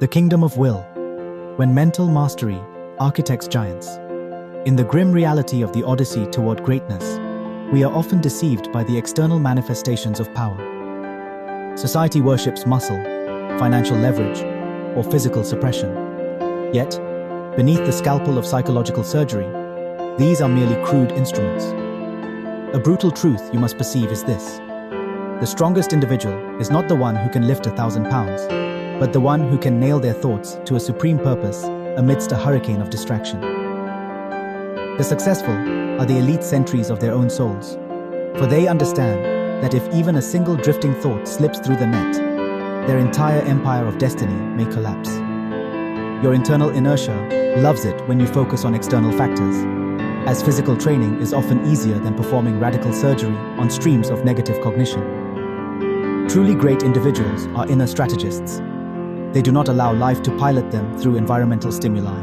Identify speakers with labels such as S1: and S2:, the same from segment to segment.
S1: The kingdom of will, when mental mastery architects giants. In the grim reality of the odyssey toward greatness, we are often deceived by the external manifestations of power. Society worships muscle, financial leverage, or physical suppression. Yet, beneath the scalpel of psychological surgery, these are merely crude instruments. A brutal truth you must perceive is this: the strongest individual is not the one who can lift 1,000 pounds, but the one who can nail their thoughts to a supreme purpose amidst a hurricane of distraction. The successful are the elite sentries of their own souls, for they understand that if even a single drifting thought slips through the net, their entire empire of destiny may collapse. Your internal inertia loves it when you focus on external factors, as physical training is often easier than performing radical surgery on streams of negative cognition. Truly great individuals are inner strategists. They do not allow life to pilot them through environmental stimuli.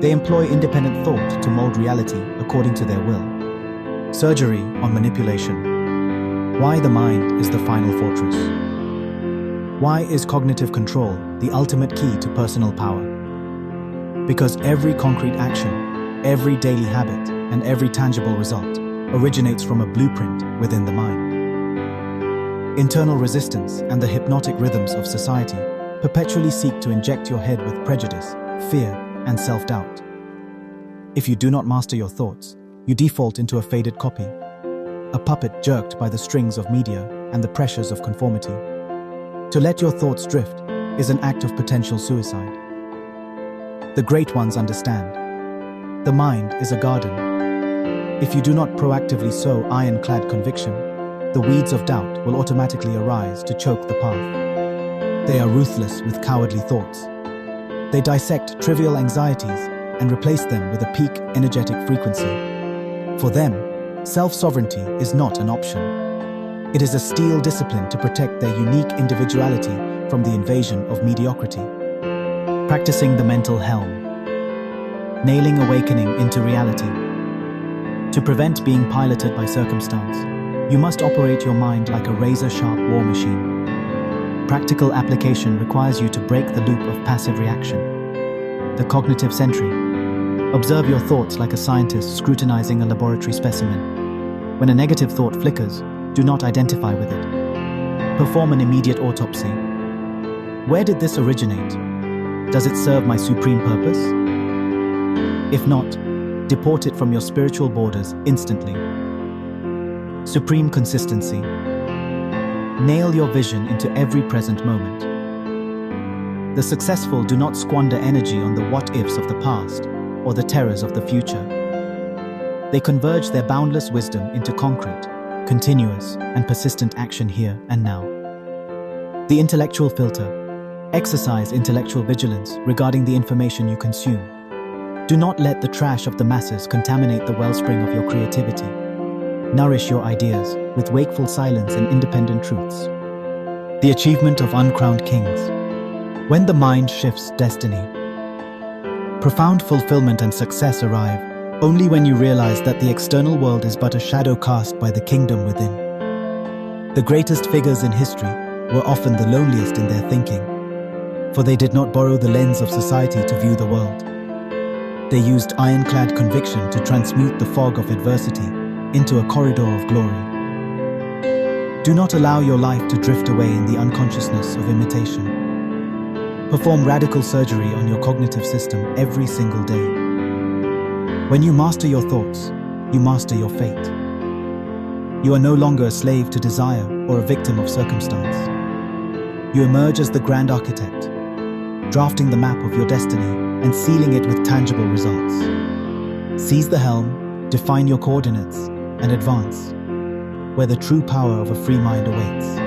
S1: They employ independent thought to mold reality according to their will. Surgery on manipulation. Why the mind is the final fortress. Why is cognitive control the ultimate key to personal power? Because every concrete action, every daily habit, and every tangible result originates from a blueprint within the mind. Internal resistance and the hypnotic rhythms of society perpetually seek to inject your head with prejudice, fear, and self-doubt. If you do not master your thoughts, you default into a faded copy, a puppet jerked by the strings of media and the pressures of conformity. To let your thoughts drift is an act of potential suicide. The great ones understand. The mind is a garden. If you do not proactively sow ironclad conviction, the weeds of doubt will automatically arise to choke the path. They are ruthless with cowardly thoughts. They dissect trivial anxieties and replace them with a peak energetic frequency. For them, self-sovereignty is not an option. It is a steel discipline to protect their unique individuality from the invasion of mediocrity. Practicing the mental helm. Nailing awakening into reality. To prevent being piloted by circumstance, you must operate your mind like a razor-sharp war machine. Practical application requires you to break the loop of passive reaction. The cognitive sentry. Observe your thoughts like a scientist scrutinizing a laboratory specimen. When a negative thought flickers, do not identify with it. Perform an immediate autopsy. Where did this originate? Does it serve my supreme purpose? If not, deport it from your spiritual borders instantly. Supreme consistency. Nail your vision into every present moment. The successful do not squander energy on the what-ifs of the past or the terrors of the future. They converge their boundless wisdom into concrete, continuous, and persistent action here and now. The intellectual filter. Exercise intellectual vigilance regarding the information you consume. Do not let the trash of the masses contaminate the wellspring of your creativity. Nourish your ideas with wakeful silence and independent truths. The achievement of uncrowned kings. When the mind shifts destiny, profound fulfillment and success arrive only when you realize that the external world is but a shadow cast by the kingdom within. The greatest figures in history were often the loneliest in their thinking, for they did not borrow the lens of society to view the world. They used ironclad conviction to transmute the fog of adversity into a corridor of glory. Do not allow your life to drift away in the unconsciousness of imitation. Perform radical surgery on your cognitive system every single day. When you master your thoughts, you master your fate. You are no longer a slave to desire or a victim of circumstance. You emerge as the grand architect, drafting the map of your destiny and sealing it with tangible results. Seize the helm, define your coordinates, and advance, where the true power of a free mind awaits.